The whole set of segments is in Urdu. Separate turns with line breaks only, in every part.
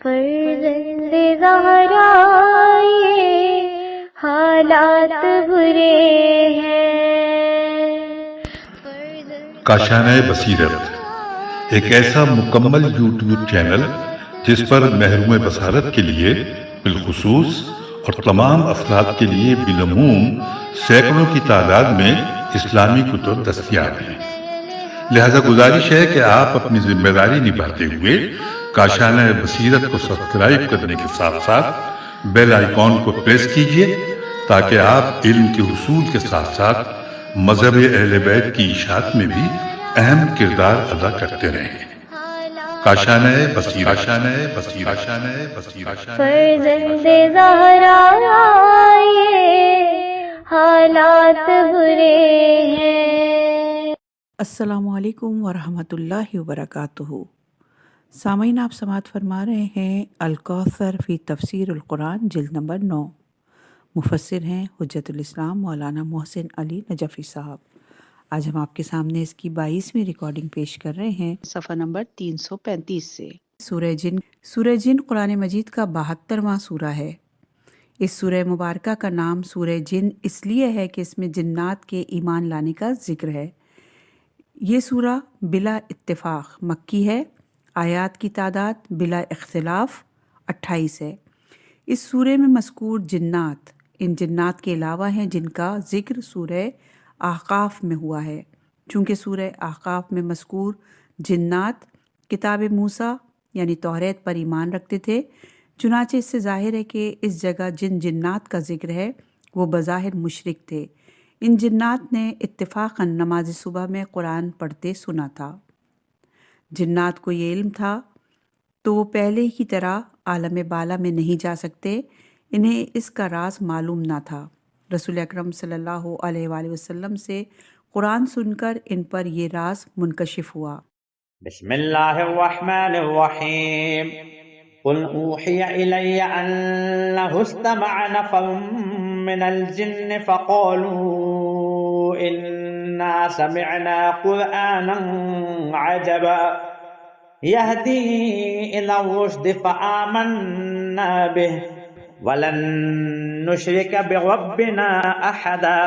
فرزند زہرا یہ حالات برے ہیں۔
کاشانہ بصیرت ایک ایسا مکمل یوٹیوب چینل جس پر محروم بصارت کے لیے بالخصوص اور تمام افراد کے لیے بالعموم سینکڑوں کی تعداد میں اسلامی کتب دستیاب ہیں۔ لہذا گزارش ہے کہ آپ اپنی ذمہ داری نبھاتے ہوئے کاشانہ بصیرت کو سبسکرائب کرنے کے ساتھ ساتھ بیل آئیکن کو پریس کیجیے تاکہ آپ علم کے حصول کے ساتھ ساتھ مذہب اہل بیت کی اشاعت میں بھی اہم کردار ادا کرتے رہیں۔ کاشانہ بصیرت، کاشانہ بصیرت، کاشانہ بصیرت۔
فرزند زہرا یہ حالات برے ہیں۔
السلام علیکم ورحمۃ اللہ وبرکاتہ۔ سامعین، آپ سماعت فرما رہے ہیں الکوثر فی تفسیر القرآن جلد نمبر 9۔ مفسر ہیں حجت الاسلام مولانا محسن علی نجفی صاحب۔ آج ہم آپ کے سامنے اس کی 22ویں ریکارڈنگ پیش کر رہے ہیں صفحہ نمبر 335 سے۔ سورہ جن قرآن مجید کا 72واں سورہ ہے۔ اس سورہ مبارکہ کا نام سورہ جن اس لیے ہے کہ اس میں جنات کے ایمان لانے کا ذکر ہے۔ یہ سورہ بلا اتفاق مکی ہے۔ آیات کی تعداد بلا اختلاف 28 ہے۔ اس سورے میں مذکور جنات ان جنات کے علاوہ ہیں جن کا ذکر سورہ احقاف میں ہوا ہے۔ چونکہ سورہ احقاف میں مذکور جنات کتاب موسیٰ یعنی توریت پر ایمان رکھتے تھے، چنانچہ اس سے ظاہر ہے کہ اس جگہ جن جنات کا ذکر ہے وہ بظاہر مشرک تھے۔ ان جنات نے اتفاقاً نماز صبح میں قرآن پڑھتے سنا تھا۔ جنات کو یہ علم تھا تو وہ پہلے کی طرح عالم بالا میں نہیں جا سکتے، انہیں اس کا راز معلوم نہ تھا۔ رسول اکرم صلی اللہ علیہ وآلہ وسلم سے قرآن سن کر ان پر یہ راز منکشف ہوا۔
بسم اللہ الرحمن الرحیم قل اوحی الی انہ استمع نفر من الجن فقالوا انا سمعنا قرآنا عجبا یہدی الی الرشد فآمنا به ولن نشرک بربنا احدا۔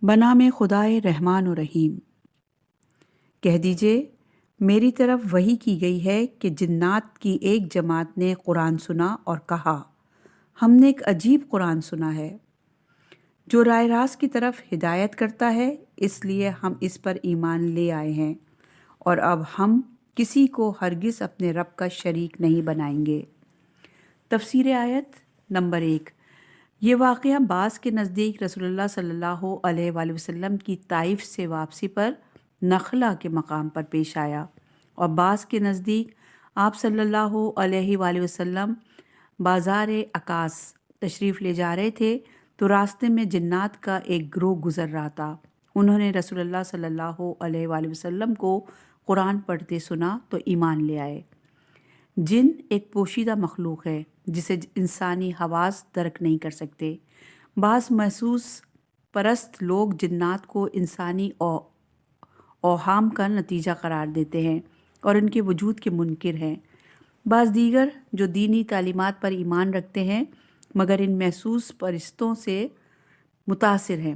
بنام خدائے رحمان و رحیم۔ کہہ دیجئے میری طرف وحی کی گئی ہے کہ جنات کی ایک جماعت نے قرآن سنا اور کہا ہم نے ایک عجیب قرآن سنا ہے جو راہ راست کی طرف ہدایت کرتا ہے، اس لیے ہم اس پر ایمان لے آئے ہیں اور اب ہم کسی کو ہرگز اپنے رب کا شریک نہیں بنائیں گے۔ تفسیر آیت نمبر 1۔ یہ واقعہ بعض کے نزدیک رسول اللہ صلی اللہ علیہ وآلہ وسلم کی طائف سے واپسی پر نخلا کے مقام پر پیش آیا، اور بعض کے نزدیک آپ صلی اللہ علیہ وآلہ وسلم بازار عکاس تشریف لے جا رہے تھے تو راستے میں جنات کا ایک گروہ گزر رہا تھا۔ انہوں نے رسول اللہ صلی اللہ علیہ وآلہ وسلم کو قرآن پڑھتے سنا تو ایمان لے آئے۔ جن ایک پوشیدہ مخلوق ہے جسے انسانی حواس درک نہیں کر سکتے۔ بعض محسوس پرست لوگ جنات کو انسانی اوہام کا نتیجہ قرار دیتے ہیں اور ان کے وجود کے منکر ہیں۔ بعض دیگر جو دینی تعلیمات پر ایمان رکھتے ہیں مگر ان محسوس پرستوں سے متاثر ہیں،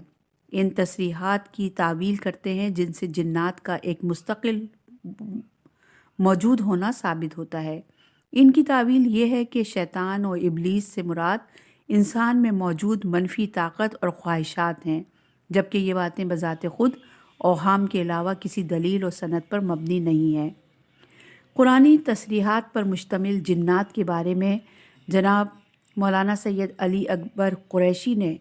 ان تصریحات کی تعویل کرتے ہیں جن سے جنات کا ایک مستقل موجود ہونا ثابت ہوتا ہے۔ ان کی تعویل یہ ہے کہ شیطان اور ابلیس سے مراد انسان میں موجود منفی طاقت اور خواہشات ہیں، جبکہ یہ باتیں بذات خود اوہام کے علاوہ کسی دلیل اور سند پر مبنی نہیں ہیں۔ قرآنی تصریحات پر مشتمل جنات کے بارے میں جناب مولانا سید علی اکبر قریشی نے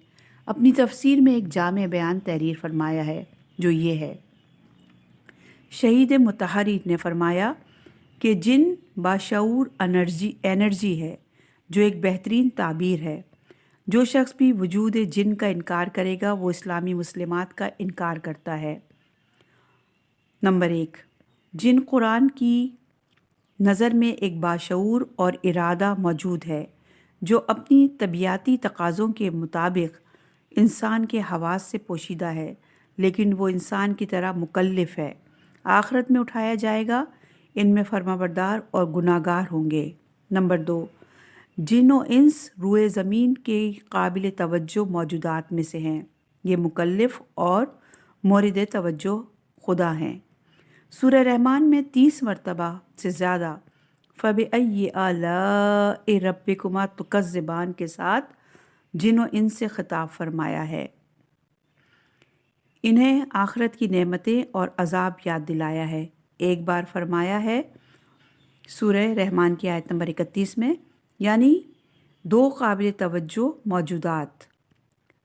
اپنی تفسیر میں ایک جامع بیان تحریر فرمایا ہے جو یہ ہے۔ شہید مطہری نے فرمایا کہ جن باشعور انرجی ہے جو ایک بہترین تعبیر ہے۔ جو شخص بھی وجود جن کا انکار کرے گا وہ اسلامی مسلمات کا انکار کرتا ہے۔ نمبر 1، جن قرآن کی نظر میں ایک باشعور اور ارادہ موجود ہے جو اپنی طبیعتی تقاضوں کے مطابق انسان کے حواس سے پوشیدہ ہے، لیکن وہ انسان کی طرح مکلف ہے۔ آخرت میں اٹھایا جائے گا، ان میں فرمانبردار اور گناہگار ہوں گے۔ نمبر 2، جن و انس روئے زمین کے قابل توجہ موجودات میں سے ہیں، یہ مکلف اور مورد توجہ خدا ہیں۔ سورہ رحمان میں 30 مرتبہ سے زیادہ فَبِأَيِّ آلَاءِ رَبِّكُمَا تُكَذِّبَانِ کے ساتھ جن و انس سے خطاب فرمایا ہے۔ انہیں آخرت کی نعمتیں اور عذاب یاد دلایا ہے۔ ایک بار فرمایا ہے سورہ رحمان کی آیت نمبر 31 میں، یعنی 2 قابل توجہ موجودات۔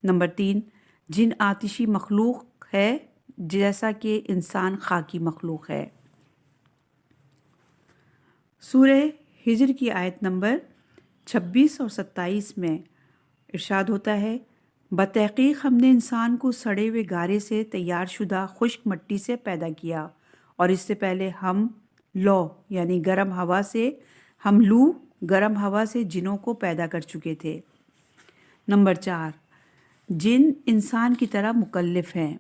نمبر 3، جن آتشی مخلوق ہے جیسا کہ انسان خاکی مخلوق ہے۔ سورہ ہجر کی آیت نمبر 26 اور 27 میں ارشاد ہوتا ہے، بتحقیق ہم نے انسان کو سڑے ہوئے گارے سے تیار شدہ خشک مٹی سے پیدا کیا، اور اس سے پہلے ہم لو یعنی گرم ہوا سے جنوں کو پیدا کر چکے تھے۔ نمبر 4، جن انسان کی طرح مکلف ہیں۔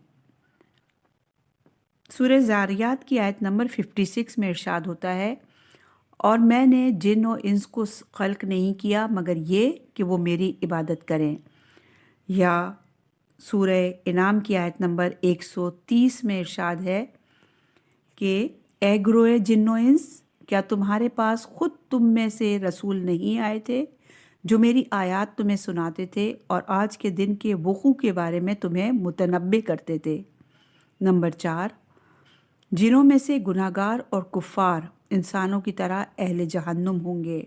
سورہ زاریات کی آیت نمبر 56 میں ارشاد ہوتا ہے، اور میں نے جن و انس کو خلق نہیں کیا مگر یہ کہ وہ میری عبادت کریں۔ یا سورہ انعام کی آیت نمبر 130 میں ارشاد ہے کہ اے گروہ جن و انس، کیا تمہارے پاس خود تم میں سے رسول نہیں آئے تھے جو میری آیات تمہیں سناتے تھے اور آج کے دن کے وقوع کے بارے میں تمہیں متنبع کرتے تھے۔ نمبر 4، جنوں میں سے گناہگار اور کفار انسانوں کی طرح اہل جہنم ہوں گے۔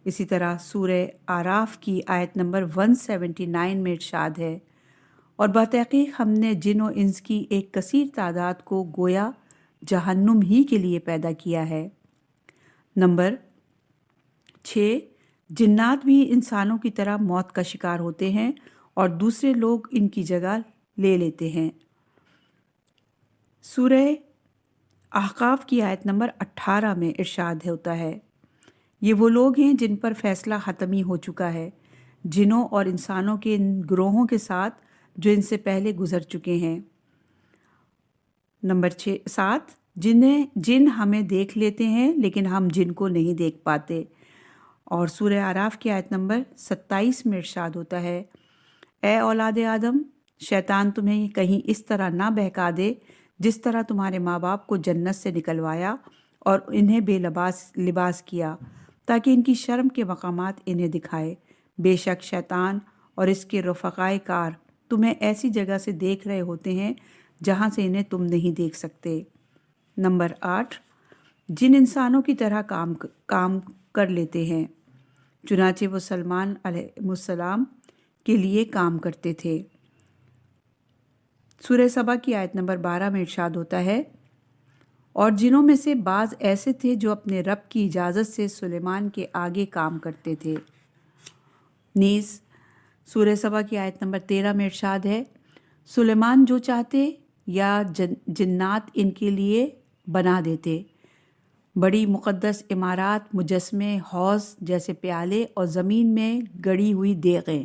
اسی طرح سورہ اعراف کی آیت نمبر 179 میں ارشاد ہے، اور بتحقیق ہم نے جن و انس کی ایک کثیر تعداد کو گویا جہنم ہی کے لیے پیدا کیا ہے۔ نمبر 6، جنات بھی انسانوں کی طرح موت کا شکار ہوتے ہیں اور دوسرے لوگ ان کی جگہ لے لیتے ہیں۔ سورہ احقاف کی آیت نمبر 18 میں ارشاد ہوتا ہے، یہ وہ لوگ ہیں جن پر فیصلہ حتمی ہو چکا ہے، جنوں اور انسانوں کے ان گروہوں کے ساتھ جو ان سے پہلے گزر چکے ہیں۔ نمبر 7، جن ہمیں دیکھ لیتے ہیں لیکن ہم جن کو نہیں دیکھ پاتے۔ اور سورہ اعراف کی آیت نمبر 27 میں ارشاد ہوتا ہے، اے اولاد آدم، شیطان تمہیں کہیں اس طرح نہ بہکا دے جس طرح تمہارے ماں باپ کو جنت سے نکلوایا اور انہیں بے لباس کیا تاکہ ان کی شرم کے مقامات انہیں دکھائے۔ بے شک شیطان اور اس کے رفقائے کار تمہیں ایسی جگہ سے دیکھ رہے ہوتے ہیں جہاں سے انہیں تم نہیں دیکھ سکتے۔ نمبر 8، جن انسانوں کی طرح کام کر لیتے ہیں، چنانچہ وہ سلمان علیہ السلام کے لیے کام کرتے تھے۔ سورہ سبا کی آیت نمبر 12 میں ارشاد ہوتا ہے، اور جنوں میں سے بعض ایسے تھے جو اپنے رب کی اجازت سے سلیمان کے آگے کام کرتے تھے۔ نیز سورہ سبا کی آیت نمبر 13 میں ارشاد ہے، سلیمان جو چاہتے یا جنات ان کے لیے بنا دیتے، بڑی مقدس عمارات، مجسمے، حوض جیسے پیالے اور زمین میں گڑی ہوئی دیغیں۔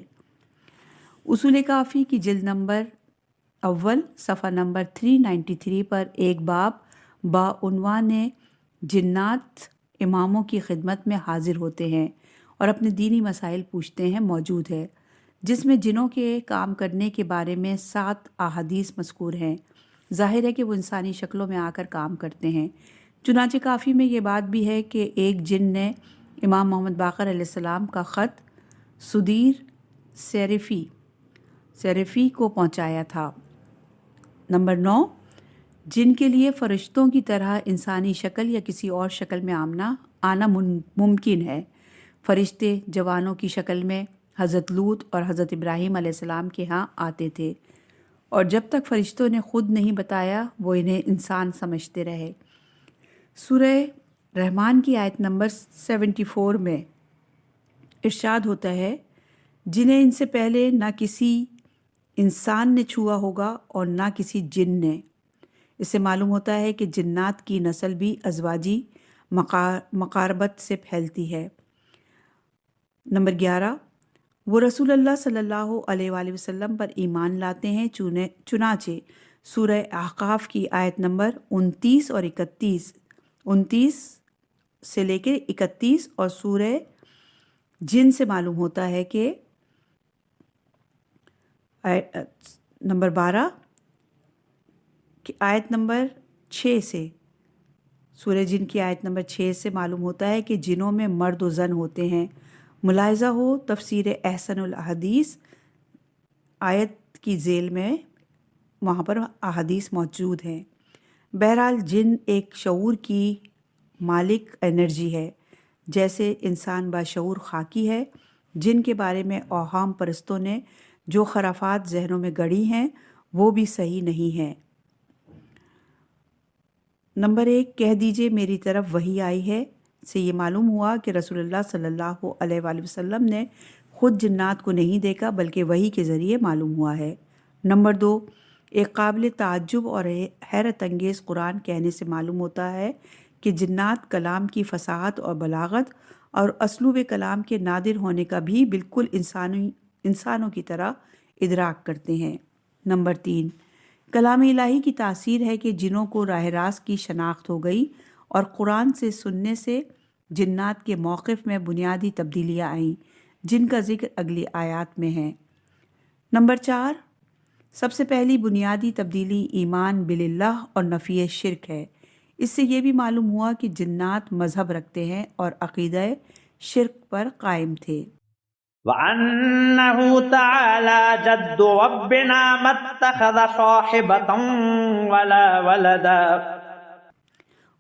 اصول کافی کی جلد نمبر اول صفحہ نمبر 393 پر ایک باب بعنوان جنات اماموں کی خدمت میں حاضر ہوتے ہیں اور اپنے دینی مسائل پوچھتے ہیں موجود ہے، جس میں جنوں کے کام کرنے کے بارے میں 7 احادیث مذکور ہیں۔ ظاہر ہے کہ وہ انسانی شکلوں میں آ کر کام کرتے ہیں۔ چنانچہ کافی میں یہ بات بھی ہے کہ ایک جن نے امام محمد باقر علیہ السلام کا خط سدیر سیرفی کو پہنچایا تھا۔ نمبر 9، جن کے لیے فرشتوں کی طرح انسانی شکل یا کسی اور شکل میں آنا ممکن ہے۔ فرشتے جوانوں کی شکل میں حضرت لوط اور حضرت ابراہیم علیہ السلام کے ہاں آتے تھے، اور جب تک فرشتوں نے خود نہیں بتایا وہ انہیں انسان سمجھتے رہے۔ سورہ رحمان کی آیت نمبر 74 میں ارشاد ہوتا ہے، جنہیں ان سے پہلے نہ کسی انسان نے چھوا ہوگا اور نہ کسی جن نے۔ اس سے معلوم ہوتا ہے کہ جنات کی نسل بھی ازواجی مقاربت سے پھیلتی ہے۔ نمبر 11، وہ رسول اللہ صلی اللہ علیہ وآلہ وسلم پر ایمان لاتے ہیں، چنانچہ سورہ احقاف کی آیت نمبر 29 اور 31 سے لے کے 31 اور سورہ جن سے معلوم ہوتا ہے کہ نمبر 12 کی آیت نمبر 6 سے، سورہ جن کی آیت نمبر 6 سے معلوم ہوتا ہے کہ جنوں میں مرد و زن ہوتے ہیں۔ ملاحظہ ہو تفسیر احسن الحدیث آیت کی ذیل میں وہاں پر احادیث موجود ہیں۔ بہرحال جن ایک شعور کی مالک انرجی ہے، جیسے انسان باشعور خاکی ہے۔ جن کے بارے میں اوہام پرستوں نے جو خرافات ذہنوں میں گڑھی ہیں وہ بھی صحیح نہیں ہیں۔ نمبر 1، کہہ دیجئے میری طرف وحی آئی ہے سے یہ معلوم ہوا کہ رسول اللہ صلی اللہ علیہ وآلہ وسلم نے خود جنات کو نہیں دیکھا بلکہ وحی کے ذریعے معلوم ہوا ہے۔ نمبر 2، ایک قابل تعجب اور حیرت انگیز قرآن کہنے سے معلوم ہوتا ہے کہ جنات کلام کی فصاحت اور بلاغت اور اسلوب کلام کے نادر ہونے کا بھی بالکل انسانوں کی طرح ادراک کرتے ہیں۔ نمبر 3، کلام الہی کی تاثیر ہے کہ جنوں کو راہ راست کی شناخت ہو گئی اور قرآن سے سننے سے جنات کے موقف میں بنیادی تبدیلیاں آئیں، جن کا ذکر اگلی آیات میں ہے۔ نمبر 4، سب سے پہلی بنیادی تبدیلی ایمان باللہ اور نفی شرک ہے۔ اس سے یہ بھی معلوم ہوا کہ جنات مذہب رکھتے ہیں اور عقیدہ شرک پر قائم تھے۔
وَأَنَّهُ تَعَالَى جَدُّ رَبِّنَا مَا اتَّخَذَ صَاحِبَةً وَلَا وَلَدًا،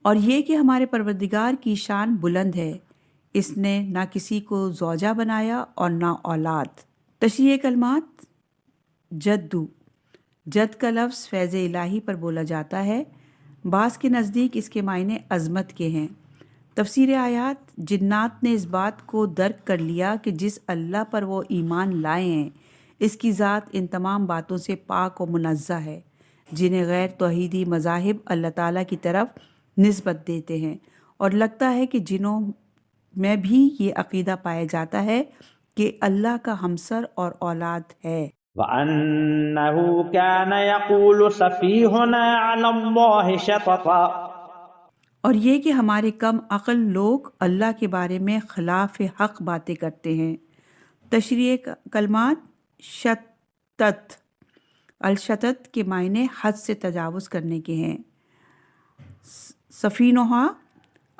اور یہ کہ ہمارے پروردگار کی شان بلند ہے، اس نے نہ کسی کو زوجہ بنایا اور نہ اولاد۔ تشریح کلمات۔ جدو، جد کا لفظ فیض الہی پر بولا جاتا ہے۔ بعض کے نزدیک اس کے معنی عظمت کے ہیں۔ تفسیر آیات، جنات نے اس بات کو درک کر لیا کہ جس اللہ پر وہ ایمان لائے ہیں اس کی ذات ان تمام باتوں سے پاک و منزہ ہے جنہیں غیر توحیدی مذاہب اللہ تعالیٰ کی طرف نسبت دیتے ہیں، اور لگتا ہے کہ جنوں میں بھی یہ عقیدہ پایا جاتا ہے کہ اللہ کا ہمسر اور اولاد ہے۔
وَأَنَّهُ كَانَ يَقُولُ سَفِيهُنَا عَلَى اللَّهِ شَطَطًا،
اور یہ کہ ہمارے کم عقل لوگ اللہ کے بارے میں خلاف حق باتیں کرتے ہیں۔ تشریح کلمات۔ شتت، الشتت کے معنی حد سے تجاوز کرنے کے ہیں۔ سفینہا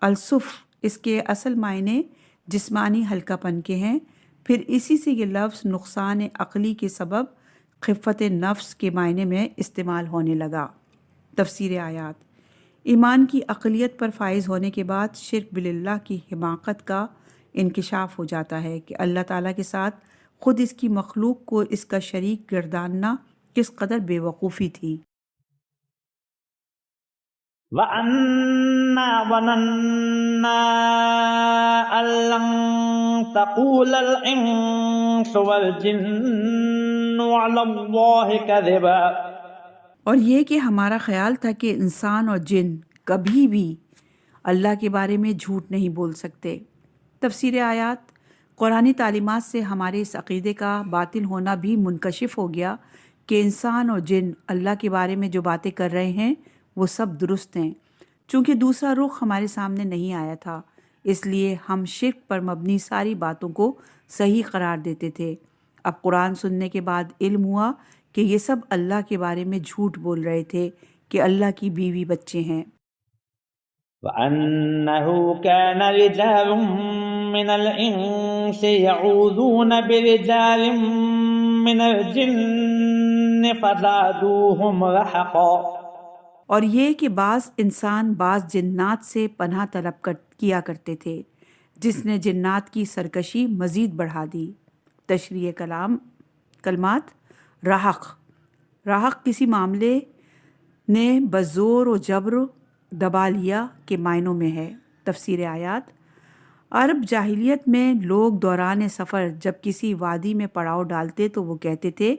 الصف، اس کے اصل معنی جسمانی ہلکا پن کے ہیں، پھر اسی سے یہ لفظ نقصان عقلی کے سبب خفت نفس کے معنی میں استعمال ہونے لگا۔ تفسیر آیات، ایمان کی عقلیت پر فائز ہونے کے بعد شرک باللہ کی حماقت کا انکشاف ہو جاتا ہے کہ اللہ تعالیٰ کے ساتھ خود اس کی مخلوق کو اس کا شریک گرداننا کس قدر بے وقوفی تھی۔
وَأَنَّا ظَنَنَّا أَن لَّن تَقُولَ الْإِنسُ وَالْجِنُّ عَلَى اللَّهِ كَذِبًا،
اور یہ کہ ہمارا خیال تھا کہ انسان اور جن کبھی بھی اللہ کے بارے میں جھوٹ نہیں بول سکتے۔ تفسیر آیات، قرآنی تعلیمات سے ہمارے اس عقیدے کا باطل ہونا بھی منکشف ہو گیا کہ انسان اور جن اللہ کے بارے میں جو باتیں کر رہے ہیں وہ سب درست ہیں۔ چونکہ دوسرا رخ ہمارے سامنے نہیں آیا تھا، اس لیے ہم شرک پر مبنی ساری باتوں کو صحیح قرار دیتے تھے۔ اب قرآن سننے کے بعد علم ہوا کہ یہ سب اللہ کے بارے میں جھوٹ بول رہے تھے کہ اللہ کی بیوی بچے ہیں۔
وَأَنَّهُ كَانَ رِجَالٌ مِّنَ الْإِنسِ يَعُوذُونَ بِرِجَالٍ مِّنَ الْجِنِّ فَزَادُوهُمْ رَهَقًا،
اور یہ کہ بعض انسان بعض جنات سے پناہ طلب کیا کرتے تھے، جس نے جنات کی سرکشی مزید بڑھا دی۔ تشریح کلمات۔ رحق، رحق کسی معاملے نے بزور و جبر دبا لیا کے معنوں میں ہے۔ تفسیر آیات، عرب جاہلیت میں لوگ دوران سفر جب کسی وادی میں پڑاؤ ڈالتے تو وہ کہتے تھے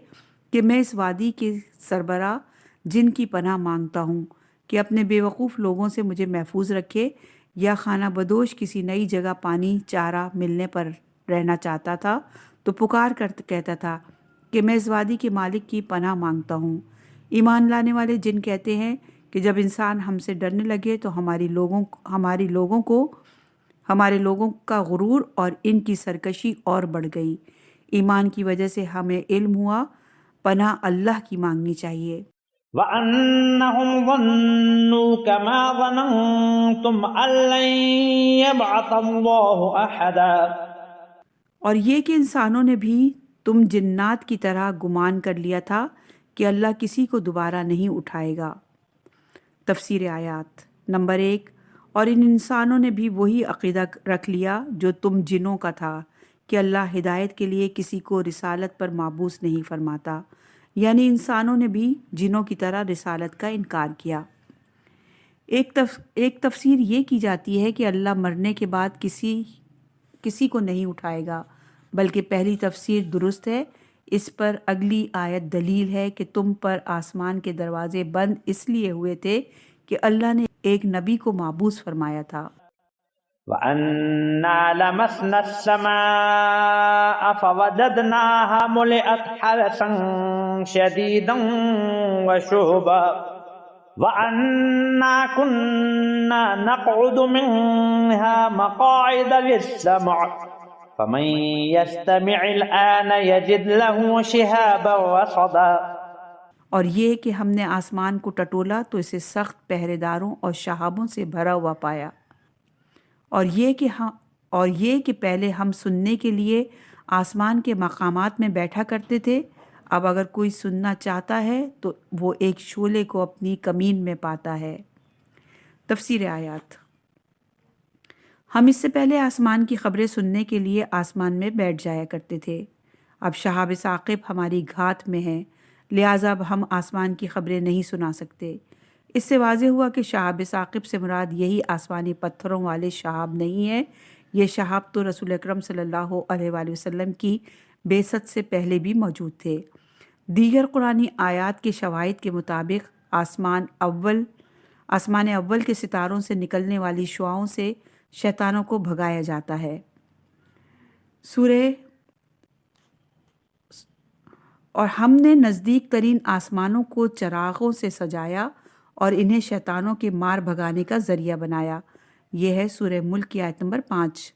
کہ میں اس وادی کے سربراہ جن کی پناہ مانگتا ہوں کہ اپنے بے وقوف لوگوں سے مجھے محفوظ رکھے، یا خانہ بدوش کسی نئی جگہ پانی چارہ ملنے پر رہنا چاہتا تھا تو پکار کر کہتا تھا کہ میں اس وادی کے مالک کی پناہ مانگتا ہوں۔ ایمان لانے والے جن کہتے ہیں کہ جب انسان ہم سے ڈرنے لگے تو ہماری لوگوں کو ہمارے لوگوں کا غرور اور ان کی سرکشی اور بڑھ گئی۔ ایمان کی وجہ سے ہمیں علم ہوا، پناہ اللہ کی مانگنی چاہیے۔
وَأَنَّهُمْ ظَنُّوا كَمَا ظَنَنْتُمْ أَن لَّن يَبْعَثَ اللَّهُ أَحَدًا،
اور یہ کہ انسانوں نے بھی تم جنات کی طرح گمان کر لیا تھا کہ اللہ کسی کو دوبارہ نہیں اٹھائے گا۔ تفسیر آیات نمبر 1، اور ان انسانوں نے بھی وہی عقیدہ رکھ لیا جو تم جنوں کا تھا کہ اللہ ہدایت کے لیے کسی کو رسالت پر مابعوث نہیں فرماتا، یعنی انسانوں نے بھی جنوں کی طرح رسالت کا انکار کیا۔ ایک تفسیر یہ کی جاتی ہے کہ اللہ مرنے کے بعد کسی کو نہیں اٹھائے گا، بلکہ پہلی تفسیر درست ہے۔ اس پر اگلی آیت دلیل ہے کہ تم پر آسمان کے دروازے بند اس لیے ہوئے تھے کہ اللہ نے ایک نبی کو مابعوث فرمایا تھا۔
وَأَنَّا لَمَسْنَا السَّمَاءَ فَوَجَدْنَاهَا مُلِئَتْ حَرَسًا شَدِيدًا وَشُهُبًا وَأَنَّا كُنَّا نَقْعُدُ مِنْهَا مَقَاعِدَ لِلسَّمْعِ فَمَنْ يَسْتَمِعِ الْآنَ يَجِدْ لَهُ شِهَابًا رَصَدًا۔
اور یہ کہ ہم نے آسمان کو ٹٹولا تو اسے سخت پہرے داروں اور شہابوں سے بھرا ہوا پایا، اور یہ کہ پہلے ہم سننے کے لیے آسمان کے مقامات میں بیٹھا کرتے تھے، اب اگر کوئی سننا چاہتا ہے تو وہ ایک شعلے کو اپنی کمین میں پاتا ہے۔ تفسیر آیات، ہم اس سے پہلے آسمان کی خبریں سننے کے لیے آسمان میں بیٹھ جایا کرتے تھے، اب شہاب ثاقب ہماری گھات میں ہیں، لہٰذا اب ہم آسمان کی خبریں نہیں سنا سکتے۔ اس سے واضح ہوا کہ شہاب ثاقب سے مراد یہی آسمانی پتھروں والے شہاب نہیں ہے، یہ شہاب تو رسول اکرم صلی اللہ علیہ وآلہ وسلم کی بعثت سے پہلے بھی موجود تھے۔ دیگر قرآنی آیات کے شواہد کے مطابق آسمان اول کے ستاروں سے نکلنے والی شعاؤں سے شیطانوں کو بھگایا جاتا ہے۔ اور ہم نے نزدیک ترین آسمانوں کو چراغوں سے سجایا اور انہیں شیطانوں کے مار بھگانے کا ذریعہ بنایا۔ یہ ہے سورہ ملک کی آیت نمبر 5۔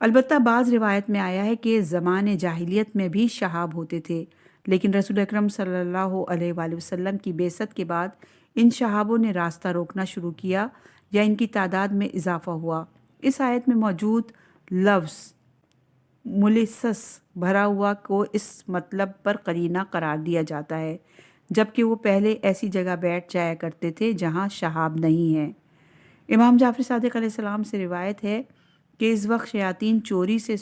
البتہ بعض روایت میں آیا ہے کہ زمان جاہلیت میں بھی شہاب ہوتے تھے، لیکن رسول اکرم صلی اللہ علیہ وآلہ وسلم کی بعثت کے بعد ان شہابوں نے راستہ روکنا شروع کیا یا ان کی تعداد میں اضافہ ہوا۔ اس آیت میں موجود لفظ ملسس بھرا ہوا کو اس مطلب پر قرینہ قرار دیا جاتا ہے، جبکہ وہ پہلے ایسی جگہ بیٹھ جایا کرتے تھے جہاں شہاب نہیں ہیں۔ امام جعفر صادق علیہ السلام سے روایت ہے کہ اس وقت شیاطین چوری سے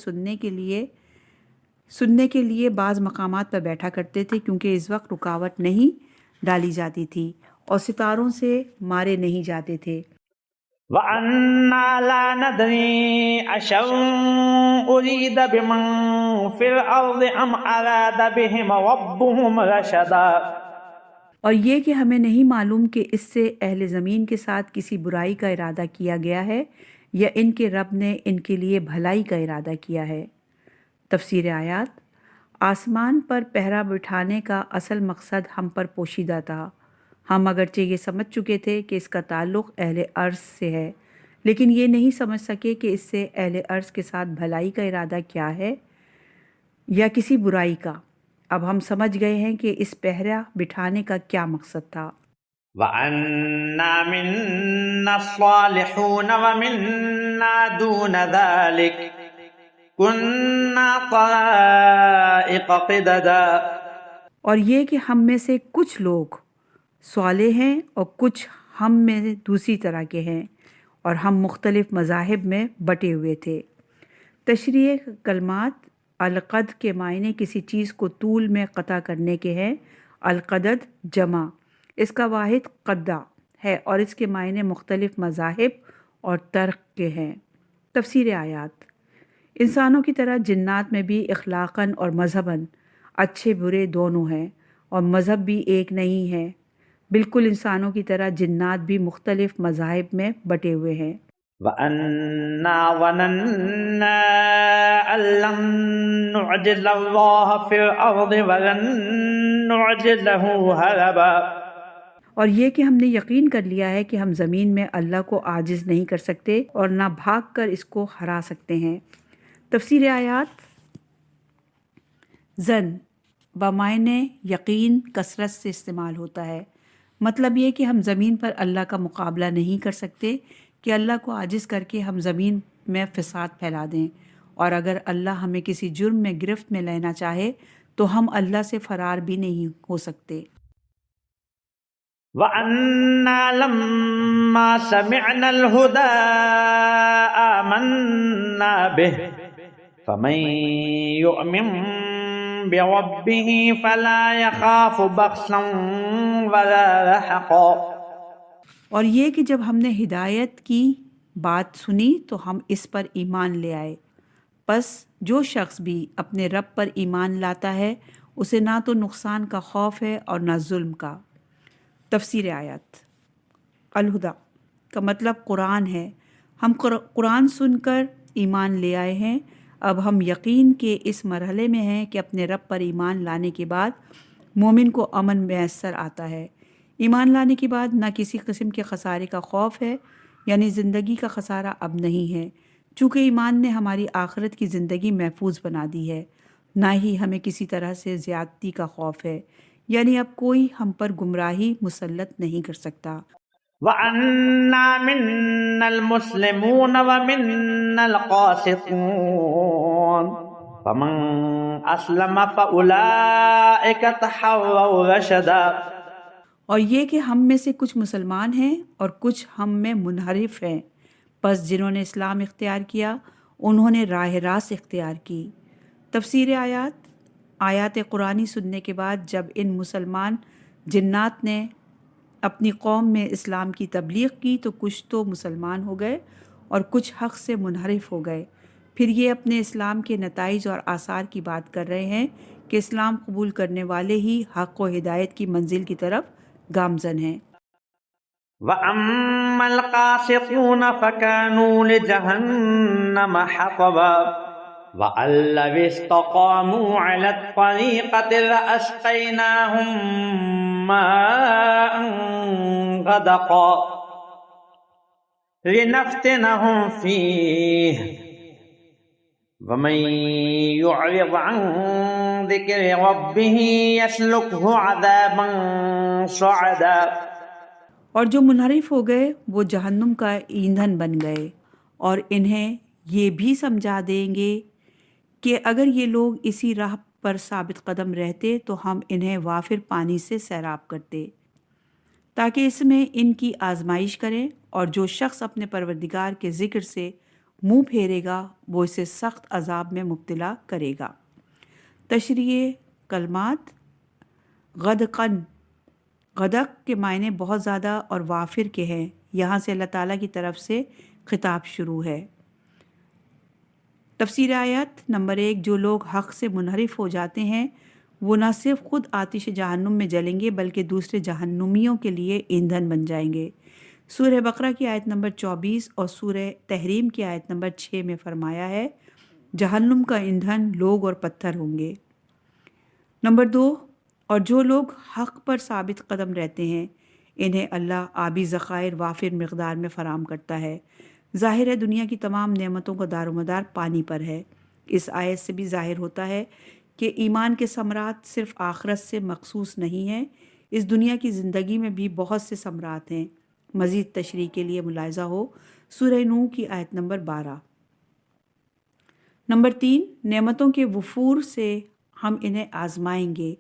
سننے کے لیے بعض مقامات پر بیٹھا کرتے تھے، کیونکہ اس وقت رکاوٹ نہیں ڈالی جاتی تھی اور ستاروں سے مارے نہیں جاتے تھے۔
وَأَنَّا لَا نَدْرِي أَشَرٌّ أُرِيدَ بِمَن فِي الْأَرْضِ أَمْ أَرَادَ بِهِمْ رَبُّهُمْ رَشَدًا،
اور یہ کہ ہمیں نہیں معلوم کہ اس سے اہل زمین کے ساتھ کسی برائی کا ارادہ کیا گیا ہے یا ان کے رب نے ان کے لیے بھلائی کا ارادہ کیا ہے۔ تفسیر آیات، آسمان پر پہرا بٹھانے کا اصل مقصد ہم پر پوشیدہ تھا۔ ہم اگرچہ یہ سمجھ چکے تھے کہ اس کا تعلق اہل ارض سے ہے، لیکن یہ نہیں سمجھ سکے کہ اس سے اہل ارض کے ساتھ بھلائی کا ارادہ کیا ہے یا کسی برائی کا۔ اب ہم سمجھ گئے ہیں کہ اس پہرا بٹھانے کا کیا مقصد تھا۔
وَأَنَّا مِنَّا الصَّالِحُونَ وَمِنَّا دُونَ ذَلِكَ كُنَّا طَرَائِقَ قِدَدًا،
اور یہ کہ ہم میں سے کچھ لوگ صالح ہیں اور کچھ ہم میں دوسری طرح کے ہیں، اور ہم مختلف مذاہب میں بٹے ہوئے تھے۔ تشریح کلمات، القد کے معنی کسی چیز کو طول میں قطع کرنے کے ہیں، القدد جمع، اس کا واحد قدہ ہے اور اس کے معنی مختلف مذاہب اور طرق کے ہیں۔ تفسیر آیات، انسانوں کی طرح جنات میں بھی اخلاقاً اور مذہباً اچھے برے دونوں ہیں، اور مذہب بھی ایک نہیں ہے۔ بالکل انسانوں کی طرح جنات بھی مختلف مذاہب میں بٹے ہوئے ہیں۔
وَأَنَّا ظَنَنَّا أَن لَّن نُّعْجِزَ اللَّهَ فِي الْأَرْضِ وَلَن نُّعْجِزَهُ هَرَبًا،
اور یہ کہ ہم نے یقین کر لیا ہے کہ ہم زمین میں اللہ کو عاجز نہیں کر سکتے اور نہ بھاگ کر اس کو ہرا سکتے ہیں۔ تفسیر آیات۔ زن بمعنی یقین کثرت سے استعمال ہوتا ہے، مطلب یہ کہ ہم زمین پر اللہ کا مقابلہ نہیں کر سکتے کہ اللہ کو عاجز کر کے ہم زمین میں فساد پھیلا دیں، اور اگر اللہ ہمیں کسی جرم میں گرفت میں لینا چاہے تو ہم اللہ سے فرار بھی نہیں ہو سکتے۔
وَأَنَّا لَمَّا سَمِعْنَا الْهُدَىٰ آمَنَّا بِهِ فَمَن يُؤْمِن بِرَبِّهِ فَلَا يَخَافُ بَخْسًا وَلَا رَهَقًا۔
اور یہ کہ جب ہم نے ہدایت کی بات سنی تو ہم اس پر ایمان لے آئے، پس جو شخص بھی اپنے رب پر ایمان لاتا ہے اسے نہ تو نقصان کا خوف ہے اور نہ ظلم کا۔ تفسیر آیات۔ الہدا کا مطلب قرآن ہے۔ ہم قرآن سن کر ایمان لے آئے ہیں، اب ہم یقین کے اس مرحلے میں ہیں کہ اپنے رب پر ایمان لانے کے بعد مومن کو امن میسر آتا ہے۔ ایمان لانے کے بعد نہ کسی قسم کے خسارے کا خوف ہے، یعنی زندگی کا خسارہ اب نہیں ہے، چونکہ ایمان نے ہماری آخرت کی زندگی محفوظ بنا دی ہے، نہ ہی ہمیں کسی طرح سے زیادتی کا خوف ہے، یعنی اب کوئی ہم پر گمراہی مسلط نہیں کر سکتا۔
وَأَنَّا مِنَّا الْمُسْلِمُونَ وَمِنَّا الْقَاسِطُونَ فَمَنْ أَسْلَمَ فَأُولَئِكَ تَحَرَّوْا رَشَدًا۔
اور یہ کہ ہم میں سے کچھ مسلمان ہیں اور کچھ ہم میں منحرف ہیں، پس جنہوں نے اسلام اختیار کیا انہوں نے راہ راست اختیار کی۔ تفسیر آیات۔ آیات قرآنی سننے کے بعد جب ان مسلمان جنات نے اپنی قوم میں اسلام کی تبلیغ کی تو کچھ تو مسلمان ہو گئے اور کچھ حق سے منحرف ہو گئے۔ پھر یہ اپنے اسلام کے نتائج اور آثار کی بات کر رہے ہیں کہ اسلام قبول کرنے والے ہی حق و ہدایت کی منزل کی طرف گامزن ہیں۔
وَأَمَّا الْقَاسِطُونَ فَكَانُوا لِجَهَنَّمَ حَطَبًا وَأَن لَّوِ اسْتَقَامُوا عَلَى الطَّرِيقَةِ لَأَسْقَيْنَاهُم مَّاءً غَدَقًا لِّنَفْتِنَهُمْ فِيهِ وَمَن يُعْرِضْ عَن ذِكْرِ رَبِّهِ يَسْلُكْهُ عَذَابًا صَعَدًا۔
اور جو منحرف ہو گئے وہ جہنم کا ایندھن بن گئے، اور انہیں یہ بھی سمجھا دیں گے کہ اگر یہ لوگ اسی راہ پر ثابت قدم رہتے تو ہم انہیں وافر پانی سے سیراب کرتے تاکہ اس میں ان کی آزمائش کریں، اور جو شخص اپنے پروردگار کے ذکر سے منہ پھیرے گا وہ اسے سخت عذاب میں مبتلا کرے گا۔ تشریح کلمات۔ غدقن، غدق کے معنی بہت زیادہ اور وافر کے ہیں، یہاں سے اللہ تعالیٰ کی طرف سے خطاب شروع ہے۔ تفسیر آیت نمبر 1۔ جو لوگ حق سے منحرف ہو جاتے ہیں وہ نہ صرف خود آتش جہنم میں جلیں گے بلکہ دوسرے جہنمیوں کے لیے ایندھن بن جائیں گے۔ سورہ بقرہ کی آیت نمبر 24 اور سورہ تحریم کی آیت نمبر 6 میں فرمایا ہے جہنم کا ایندھن لوگ اور پتھر ہوں گے۔ نمبر 2۔ اور جو لوگ حق پر ثابت قدم رہتے ہیں انہیں اللہ آبی ذخائر وافر مقدار میں فراہم کرتا ہے۔ ظاہر ہے دنیا کی تمام نعمتوں کا دار و مدار پانی پر ہے۔ اس آیت سے بھی ظاہر ہوتا ہے کہ ایمان کے ثمرات صرف آخرت سے مخصوص نہیں ہیں، اس دنیا کی زندگی میں بھی بہت سے ثمرات ہیں۔ مزید تشریح کے لیے ملاحظہ ہو سورہ نوح کی آیت نمبر 12۔ نمبر 3۔ نعمتوں کے وفور سے ہم انہیں آزمائیں گے،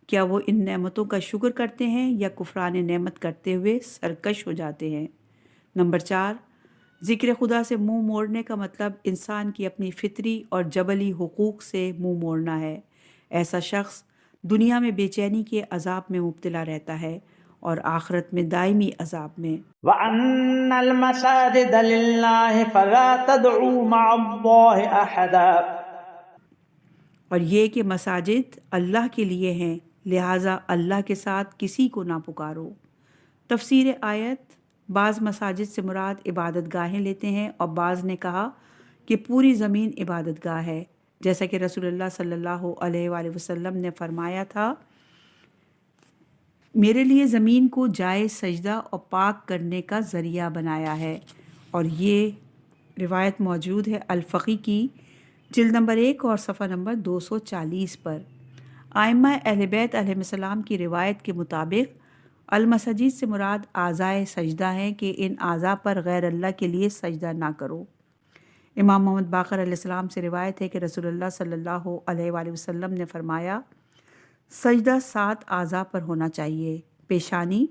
کیا وہ ان نعمتوں کا شکر کرتے ہیں یا کفران نعمت کرتے ہوئے سرکش ہو جاتے ہیں۔ نمبر 4۔ ذکر خدا سے منہ موڑنے کا مطلب انسان کی اپنی فطری اور جبلی حقوق سے منہ موڑنا ہے۔ ایسا شخص دنیا میں بے چینی کے عذاب میں مبتلا رہتا ہے اور آخرت میں دائمی عذاب میں۔
وَأَنَّ الْمَسَاجِدَ لِلَّهِ فَلَا تَدْعُوا مَعَ اللَّهِ أَحَدًا۔
اور یہ کہ مساجد اللہ کے لیے ہیں لہٰذا اللہ کے ساتھ کسی کو نہ پکارو۔ تفسیر آیت۔ بعض مساجد سے مراد عبادت گاہیں لیتے ہیں اور بعض نے کہا کہ پوری زمین عبادت گاہ ہے، جیسا کہ رسول اللہ صلی اللہ علیہ وآلہ وسلم نے فرمایا تھا میرے لیے زمین کو جائے سجدہ اور پاک کرنے کا ذریعہ بنایا ہے. اور یہ روایت موجود ہے الفقی کی جلد نمبر 1 اور صفحہ نمبر 240 پر. ائمہ اہل بیت علیہ السلام کی روایت کے مطابق المساجد سے مراد اعضائے سجدہ ہیں کہ ان اعضاء پر غیر اللہ کے لیے سجدہ نہ کرو. امام محمد باقر علیہ السلام سے روایت ہے کہ رسول اللہ صلی اللہ علیہ وآلہ وسلم نے فرمایا سجدہ 7 اعضاء پر ہونا چاہیے: پیشانی،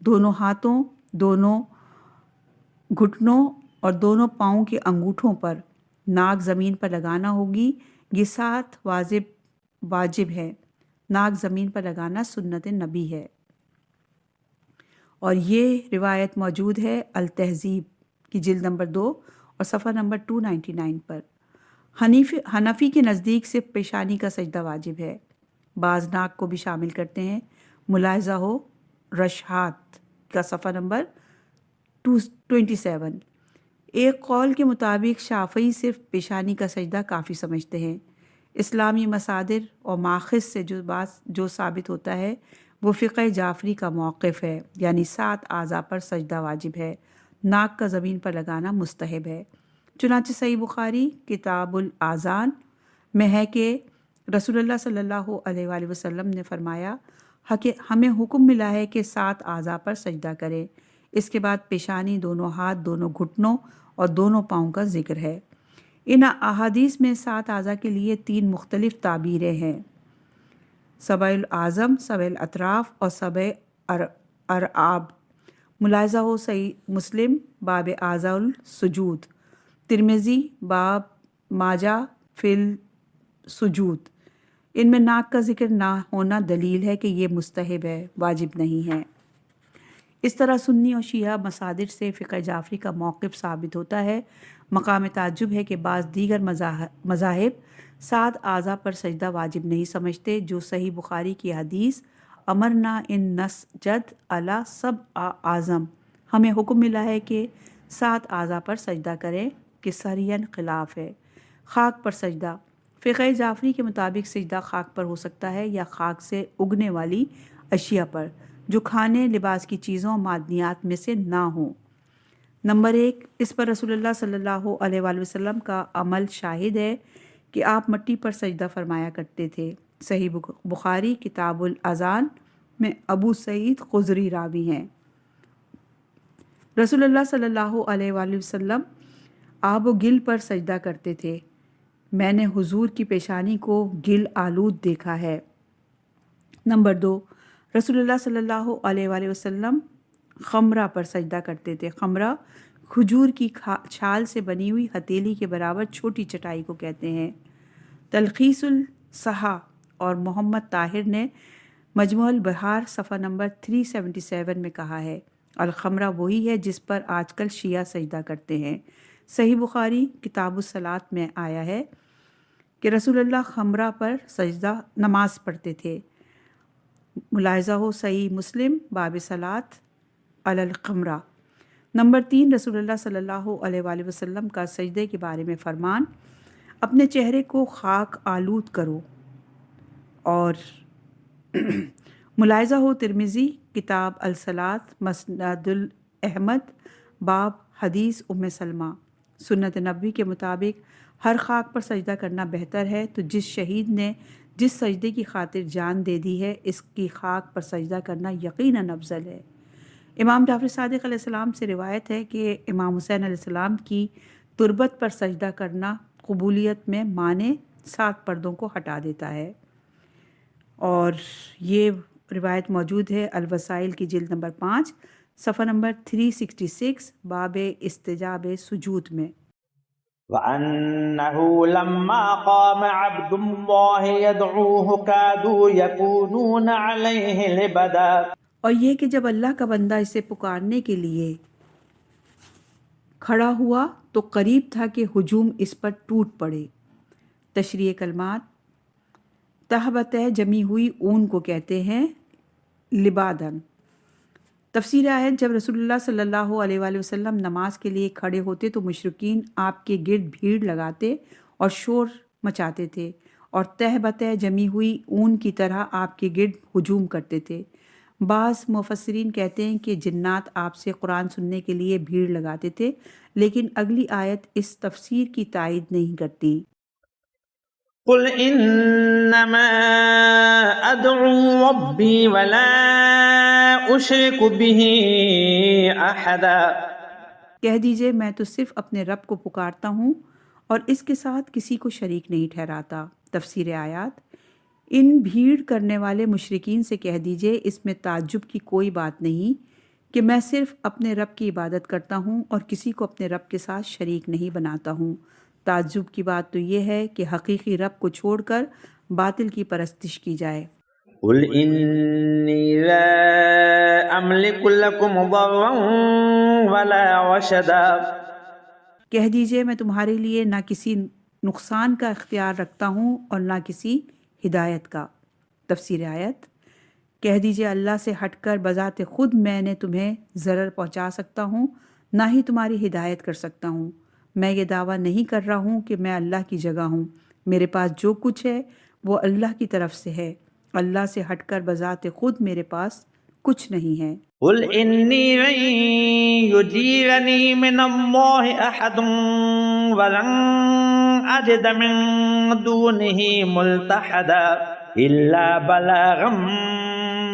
دونوں ہاتھوں، دونوں گھٹنوں اور دونوں پاؤں کے انگوٹھوں پر. ناک زمین پر لگانا ہوگی. یہ 7 واجب ہے. ناک زمین پر لگانا سنت نبی ہے. اور یہ روایت موجود ہے التہذیب کی جلد نمبر 2 اور صفحہ نمبر 299 پر. حنفی کے نزدیک صرف پیشانی کا سجدہ واجب ہے. بعض ناک کو بھی شامل کرتے ہیں. ملاحظہ ہو رشحات کا صفحہ نمبر 227. ایک قول کے مطابق شافعی صرف پیشانی کا سجدہ کافی سمجھتے ہیں. اسلامی مصادر اور ماخذ سے جو ثابت ہوتا ہے وہ فقہ جعفری کا موقف ہے، یعنی 7 اعضاء پر سجدہ واجب ہے، ناک کا زمین پر لگانا مستحب ہے. چنانچہ صحیح بخاری کتاب الاذان میں ہے کہ رسول اللہ صلی اللہ علیہ وآلہ وسلم نے فرمایا کہ ہمیں حکم ملا ہے کہ 7 اعضاء پر سجدہ کریں. اس کے بعد پیشانی، دونوں ہاتھ، دونوں گھٹنوں اور دونوں پاؤں کا ذکر ہے. ان احادیث میں 7 اعضاء کے لیے 3 مختلف تعبیریں ہیں: سبع الاعظم، سبع الاطراف اور سبع ارعاب. ملاحظہ ہو صحیح مسلم باب اعضاء السجود، ترمذی باب ماجہ فی السجود. ان میں ناک کا ذکر نہ ہونا دلیل ہے کہ یہ مستحب ہے، واجب نہیں ہے. اس طرح سنی اور شیعہ مصادر سے فقہ جعفری کا موقف ثابت ہوتا ہے. مقام تعجب ہے کہ بعض دیگر مذاہب 7 اعضاء پر سجدہ واجب نہیں سمجھتے. جو صحیح بخاری کی حدیث امرنا ان نسجد علی سبع اعظم، ہمیں حکم ملا ہے کہ 7 اعضاء پر سجدہ کریں، کہ صریحاً خلاف ہے. خاک پر سجدہ. فقہ جعفری کے مطابق سجدہ خاک پر ہو سکتا ہے یا خاک سے اگنے والی اشیاء پر جو کھانے، لباس کی چیزوں اور معدنیات میں سے نہ ہوں. نمبر 1، اس پر رسول اللہ صلی اللہ علیہ وآلہ وسلم کا عمل شاہد ہے کہ آپ مٹی پر سجدہ فرمایا کرتے تھے. صحیح بخاری کتاب الاذان میں ابو سعید خضری راوی ہیں. رسول اللہ صلی اللہ علیہ وآلہ وسلم آب و گل پر سجدہ کرتے تھے. میں نے حضور کی پیشانی کو گل آلود دیکھا ہے. نمبر 2، رسول اللہ صلی اللہ علیہ وآلہ وسلم خمرہ پر سجدہ کرتے تھے. خمرہ کھجور کی چھال سے بنی ہوئی ہتھیلی کے برابر چھوٹی چٹائی کو کہتے ہیں. تلخیص الصحاح اور محمد طاہر نے مجموع البحار صفحہ نمبر 377 میں کہا ہے الخمرہ وہی ہے جس پر آج کل شیعہ سجدہ کرتے ہیں. صحیح بخاری کتاب الصلاۃ میں آیا ہے کہ رسول اللہ خمرہ پر سجدہ نماز پڑھتے تھے. ملاحظہ ہو صحیح مسلم باب صلاۃ علی الخمرہ. نمبر 3، رسول اللہ صلی اللہ علیہ وآلہ وسلم کا سجدے کے بارے میں فرمان اپنے چہرے کو خاک آلود کرو. اور ملاحظہ ہو ترمذی کتاب الصلاۃ مسند الاحمد باب حدیث ام سلمہ. سنت نبوی کے مطابق ہر خاک پر سجدہ کرنا بہتر ہے، تو جس شہید نے جس سجدے کی خاطر جان دے دی ہے اس کی خاک پر سجدہ کرنا یقیناً افضل ہے. امام جعفر صادق علیہ السلام سے روایت ہے کہ امام حسین علیہ السلام کی تربت پر سجدہ کرنا قبولیت میں مانے 7 پردوں کو ہٹا دیتا ہے. اور یہ روایت موجود ہے الوسائل کی جلد نمبر 5 صفحہ نمبر 366 باب استجاب سجود میں.
وَأَنَّهُ لَمَّا قَامَ عَبْدُ اللَّهِ يَدْعُوهُ كَادُوا يَكُونُونَ عَلَيْهِ لِبَدًا.
اور یہ کہ جب اللہ کا بندہ اسے پکارنے کے لیے کھڑا ہوا تو قریب تھا کہ ہجوم اس پر ٹوٹ پڑے. تشریح کلمات. تہ بتہ جمی ہوئی اون کو کہتے ہیں لبادن. تفسیر آیت جب رسول اللہ صلی اللہ علیہ وآلہ وسلم نماز کے لیے کھڑے ہوتے تو مشرکین آپ کے گرد بھیڑ لگاتے اور شور مچاتے تھے اور تہ بتہ جمی ہوئی اون کی طرح آپ کے گرد ہجوم کرتے تھے. بعض مفسرین کہتے ہیں کہ جنات آپ سے قرآن سننے کے لیے بھیڑ لگاتے تھے، لیکن اگلی آیت اس تفسیر کی تائید نہیں کرتی۔
قل انما ادعو ربی ولا اشرک به احدا،
کہہ دیجئے میں تو صرف اپنے رب کو پکارتا ہوں اور اس کے ساتھ کسی کو شریک نہیں ٹھہراتا۔ تفسیر آیات: ان بھیڑ کرنے والے مشرکین سے کہہ دیجئے اس میں تعجب کی کوئی بات نہیں کہ میں صرف اپنے رب کی عبادت کرتا ہوں اور کسی کو اپنے رب کے ساتھ شریک نہیں بناتا ہوں۔ تعجب کی بات تو یہ ہے کہ حقیقی رب کو چھوڑ کر باطل کی پرستش کی جائے۔
قل انی لا املک لکم ضرا ولا رشدا،
کہہ دیجئے میں تمہارے لیے نہ کسی نقصان کا اختیار رکھتا ہوں اور نہ کسی ہدایت کا۔ تفسیر آیت: کہہ دیجئے اللہ سے ہٹ کر بذات خود میں نے تمہیں ضرر پہنچا سکتا ہوں، نہ ہی تمہاری ہدایت کر سکتا ہوں۔ میں یہ دعویٰ نہیں کر رہا ہوں کہ میں اللہ کی جگہ ہوں، میرے پاس جو کچھ ہے وہ اللہ کی طرف سے ہے، اللہ سے ہٹ کر بذات خود میرے پاس کچھ نہیں ہے۔
قل انی لن یجیرنی من اللہ احد ولن اجد من دونه ملتحدا الا بلاغا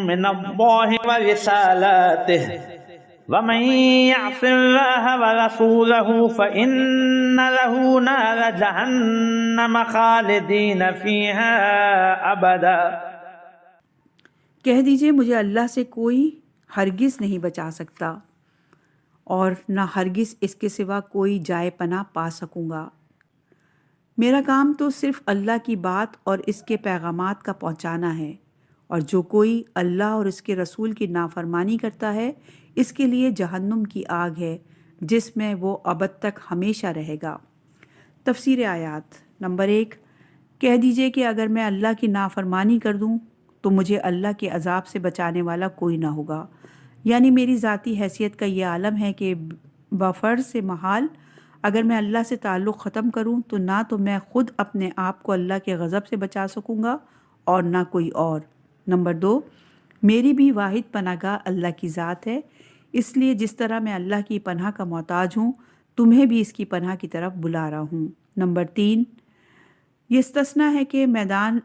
من اللہ ورسالاته ومن يعص الله ورسوله فإن له نار جہنم خالدین فيها ابدا،
کہہ دیجئے مجھے اللہ سے کوئی ہرگز نہیں بچا سکتا اور نہ ہرگز اس کے سوا کوئی جائے پناہ پا سکوں گا۔ میرا کام تو صرف اللہ کی بات اور اس کے پیغامات کا پہنچانا ہے، اور جو کوئی اللہ اور اس کے رسول کی نافرمانی کرتا ہے اس کے لیے جہنم کی آگ ہے جس میں وہ ابد تک ہمیشہ رہے گا۔ تفسیر آیات: نمبر 1، کہہ دیجئے کہ اگر میں اللہ کی نافرمانی کر دوں تو مجھے اللہ کے عذاب سے بچانے والا کوئی نہ ہوگا، یعنی میری ذاتی حیثیت کا یہ عالم ہے کہ بفرض سے محال اگر میں اللہ سے تعلق ختم کروں تو نہ تو میں خود اپنے آپ کو اللہ کے غضب سے بچا سکوں گا اور نہ کوئی اور۔ نمبر 2، میری بھی واحد پناہ گاہ اللہ کی ذات ہے، اس لیے جس طرح میں اللہ کی پناہ کا محتاج ہوں تمہیں بھی اس کی پناہ کی طرف بلا رہا ہوں۔ نمبر 3، یہ استثناء ہے کہ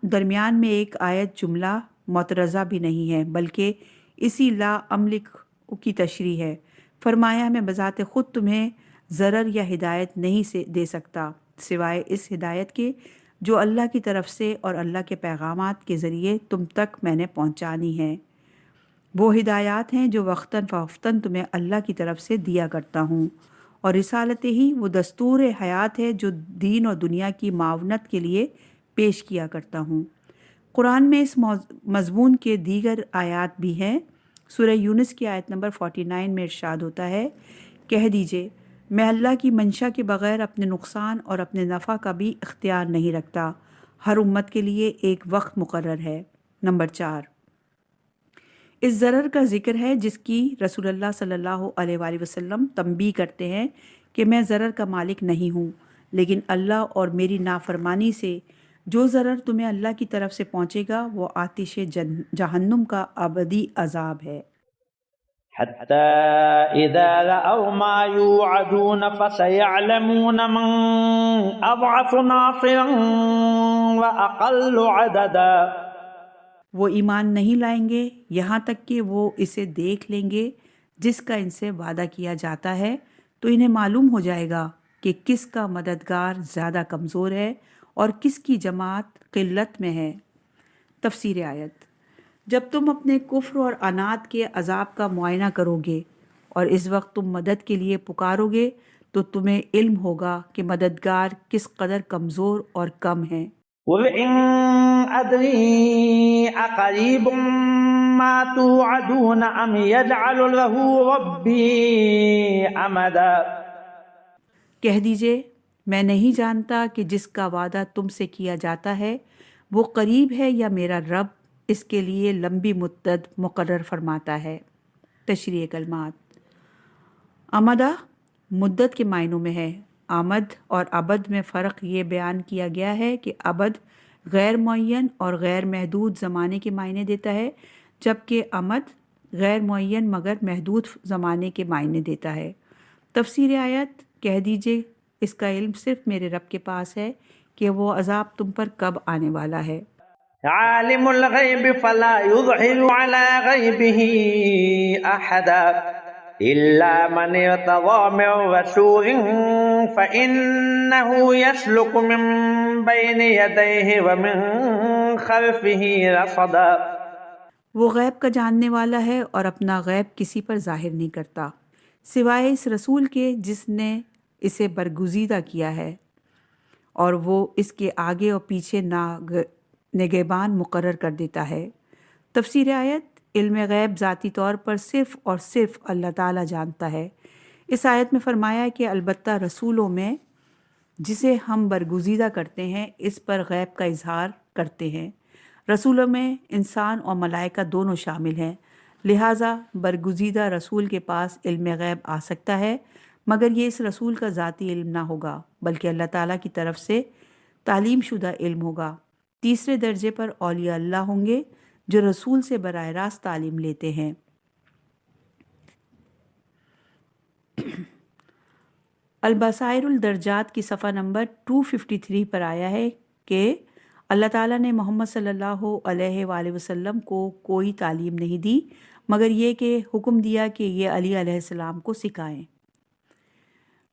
درمیان میں ایک آیت جملہ معترضہ بھی نہیں ہے بلکہ اسی لا املک کی تشریح ہے۔ فرمایا میں بذات خود تمہیں ضرر یا ہدایت نہیں سے دے سکتا سوائے اس ہدایت کے جو اللہ کی طرف سے اور اللہ کے پیغامات کے ذریعے تم تک میں نے پہنچانی ہے۔ وہ ہدایات ہیں جو وقتاً فوقتاً تمہیں اللہ کی طرف سے دیا کرتا ہوں، اور رسالت ہی وہ دستور حیات ہے جو دین اور دنیا کی معاونت کے لیے پیش کیا کرتا ہوں۔ قرآن میں اس مضمون کے دیگر آیات بھی ہیں۔ سورہ یونس کی آیت نمبر 49 میں ارشاد ہوتا ہے، کہہ دیجئے میں اللہ کی منشا کے بغیر اپنے نقصان اور اپنے نفع کا بھی اختیار نہیں رکھتا، ہر امت کے لیے ایک وقت مقرر ہے۔ نمبر 4، اس ضرر کا ذکر ہے جس کی رسول اللہ صلی اللہ علیہ وآلہ وسلم تنبیہ کرتے ہیں کہ میں ضرر کا مالک نہیں ہوں، لیکن اللہ اور میری نافرمانی سے جو ضرر تمہیں اللہ کی طرف سے پہنچے گا وہ آتش جہنم کا ابدی عذاب ہے۔
حتى إذا رأوا ما يوعدون فسيعلمون من أضعف ناصرا وأقل عددا،
وہ ایمان نہیں لائیں گے یہاں تک کہ وہ اسے دیکھ لیں گے جس کا ان سے وعدہ کیا جاتا ہے، تو انہیں معلوم ہو جائے گا کہ کس کا مددگار زیادہ کمزور ہے اور کس کی جماعت قلت میں ہے۔ تفسیر آیت: جب تم اپنے کفر اور عناد کے عذاب کا معائنہ کرو گے اور اس وقت تم مدد کے لیے پکارو گے تو تمہیں علم ہوگا کہ مددگار کس قدر کمزور اور کم ہیں۔
قل إن أدري أقريب ما توعدون أم يجعل له ربي أمدا،
کہہ دیجئے میں نہیں جانتا کہ جس کا وعدہ تم سے کیا جاتا ہے وہ قریب ہے یا میرا رب اس کے لیے لمبی مدت مقرر فرماتا ہے۔ تشریح کلمات: امدہ مدت کے معنوں میں ہے۔ آمد اور ابد میں فرق یہ بیان کیا گیا ہے کہ ابد غیر معین اور غیر محدود زمانے کے معنی دیتا ہے، جبکہ امد غیر معین مگر محدود زمانے کے معنی دیتا ہے۔ تفسیر آیت، کہہ دیجئے اس کا علم صرف میرے رب کے پاس ہے کہ وہ عذاب تم پر کب آنے والا ہے۔
عالم الغیب فلا یظہر علی غیبہ احدا الا من ارتضی من رسول فإنه يسلك من بین یدیہ ومن خلفہ رصدا۔
وہ غیب کا جاننے والا ہے اور اپنا غیب کسی پر ظاہر نہیں کرتا سوائے اس رسول کے جس نے اسے برگزیدہ کیا ہے، اور وہ اس کے آگے اور پیچھے نگہبان مقرر کر دیتا ہے۔ تفسیر آیت، علم غیب ذاتی طور پر صرف اور صرف اللہ تعالیٰ جانتا ہے۔ اس آیت میں فرمایا کہ البتہ رسولوں میں جسے ہم برگزیدہ کرتے ہیں اس پر غیب کا اظہار کرتے ہیں۔ رسولوں میں انسان اور ملائکہ دونوں شامل ہیں، لہٰذا برگزیدہ رسول کے پاس علم غیب آ سکتا ہے، مگر یہ اس رسول کا ذاتی علم نہ ہوگا بلکہ اللہ تعالیٰ کی طرف سے تعلیم شدہ علم ہوگا۔ تیسرے درجے پر اولیاء اللہ ہوں گے جو رسول سے براہ راست تعلیم لیتے ہیں۔ البصائر الدرجات کی صفحہ نمبر 253 پر آیا ہے کہ اللہ تعالیٰ نے محمد صلی اللہ علیہ وآلہ وسلم کو کوئی تعلیم نہیں دی مگر یہ کہ حکم دیا کہ یہ علی علیہ السلام کو سکھائیں۔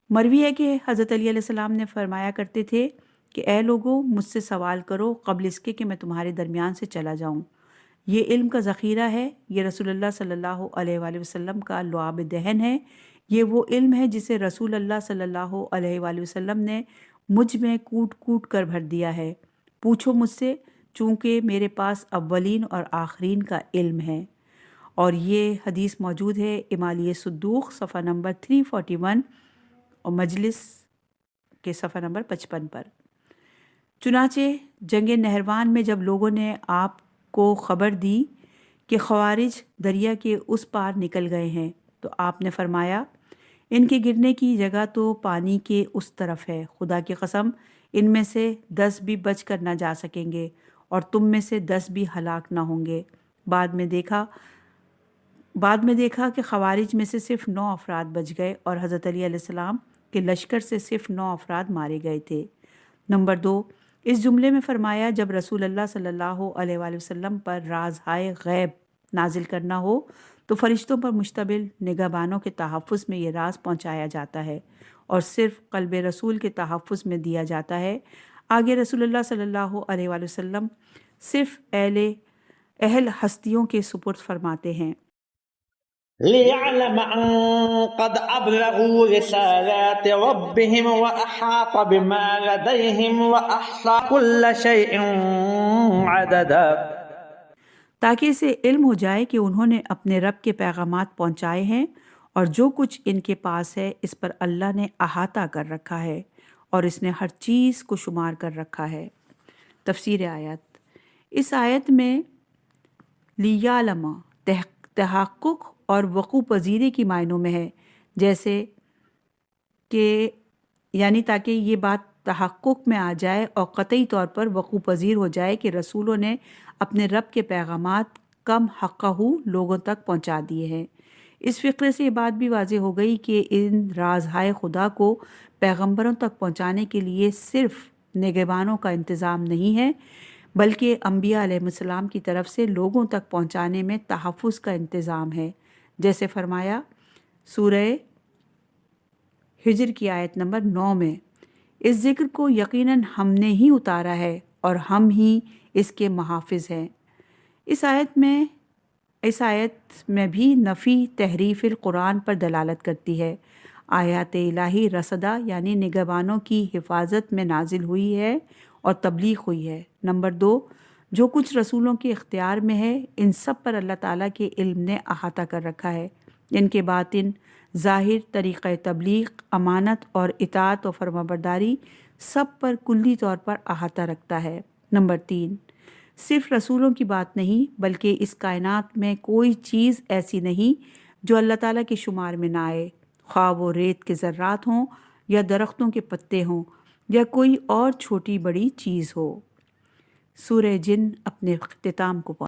مروی ہے کہ حضرت علی علیہ السلام نے فرمایا کرتے تھے کہ اے لوگوں، مجھ سے سوال کرو قبل اس کے کہ میں تمہارے درمیان سے چلا جاؤں۔ یہ علم کا ذخیرہ ہے، یہ رسول اللہ صلی اللہ علیہ وآلہ وسلم کا لعاب دہن ہے، یہ وہ علم ہے جسے رسول اللہ صلی اللہ علیہ وآلہ وسلم نے مجھ میں کوٹ کوٹ کر بھر دیا ہے۔ پوچھو مجھ سے، چونکہ میرے پاس اولین اور آخرین کا علم ہے۔ اور یہ حدیث موجود ہے امالیہ صدوق صفحہ نمبر 341 اور مجلس کے صفحہ نمبر 55 پر۔ چنانچہ جنگ نہروان میں جب لوگوں نے آپ کو خبر دی کہ خوارج دریا کے اس پار نکل گئے ہیں تو آپ نے فرمایا ان کے گرنے کی جگہ تو پانی کے اس طرف ہے، خدا کی قسم ان میں سے 10 بھی بچ کر نہ جا سکیں گے اور تم میں سے 10 بھی ہلاک نہ ہوں گے۔ بعد میں دیکھا کہ خوارج میں سے صرف 9 افراد بچ گئے اور حضرت علی علیہ السلام کے لشکر سے صرف 9 افراد مارے گئے تھے۔ نمبر 2، اس جملے میں فرمایا جب رسول اللہ صلی اللہ علیہ وآلہ وسلم پر رازہائے غیب نازل کرنا ہو تو فرشتوں پر مشتمل نگہبانوں کے تحفظ میں یہ راز پہنچایا جاتا ہے اور صرف قلب رسول کے تحفظ میں دیا جاتا ہے۔ آگے رسول اللہ صلی اللہ علیہ وآلہ وسلم صرف اہل ہستیوں کے سپرد فرماتے ہیں۔
لِيَعْلَمَ أَن قَدْ أَبْلَغُوا رِسَالَاتِ رَبِّهِمْ وَأَحَاطَ بِمَا لَدَيْهِمْ وَأَحْصَىٰ كُلَّ شَيْءٍ عَدَدًا،
تاکہ اسے علم ہو جائے کہ انہوں نے اپنے رب کے پیغامات پہنچائے ہیں اور جو کچھ ان کے پاس ہے اس پر اللہ نے احاطہ کر رکھا ہے اور اس نے ہر چیز کو شمار کر رکھا ہے۔ تفسیر آیت، اس آیت میں لیعلم تحقق اور وقوع پذیری کی معنوں میں ہے، جیسے کہ یعنی تاکہ یہ بات تحقق میں آ جائے اور قطعی طور پر وقوع پذیر ہو جائے کہ رسولوں نے اپنے رب کے پیغامات کم حقہ لوگوں تک پہنچا دیے ہیں۔ اس فقرے سے یہ بات بھی واضح ہو گئی کہ ان رازہائے خدا کو پیغمبروں تک پہنچانے کے لیے صرف نگہبانوں کا انتظام نہیں ہے بلکہ انبیاء علیہ السلام کی طرف سے لوگوں تک پہنچانے میں تحفظ کا انتظام ہے، جیسے فرمایا سورہ ہجر کی آیت نمبر 9 میں، اس ذکر کو یقیناً ہم نے ہی اتارا ہے اور ہم ہی اس کے محافظ ہیں۔ اس آیت میں بھی نفی تحریف القرآن پر دلالت کرتی ہے۔ آیات الہی رصدہ یعنی نگہبانوں کی حفاظت میں نازل ہوئی ہے اور تبلیغ ہوئی ہے۔ نمبر 2، جو کچھ رسولوں کے اختیار میں ہے ان سب پر اللہ تعالیٰ کے علم نے احاطہ کر رکھا ہے، ان کے باطن، ظاہر، طریقہ تبلیغ، امانت اور اطاعت و فرمانبرداری سب پر کلی طور پر احاطہ رکھتا ہے۔ نمبر 3، صرف رسولوں کی بات نہیں بلکہ اس کائنات میں کوئی چیز ایسی نہیں جو اللہ تعالیٰ کے شمار میں نہ آئے، خواہ وہ ریت کے ذرات ہوں یا درختوں کے پتے ہوں یا کوئی اور چھوٹی بڑی چیز ہو۔ سورہ جن اپنے اختتام کو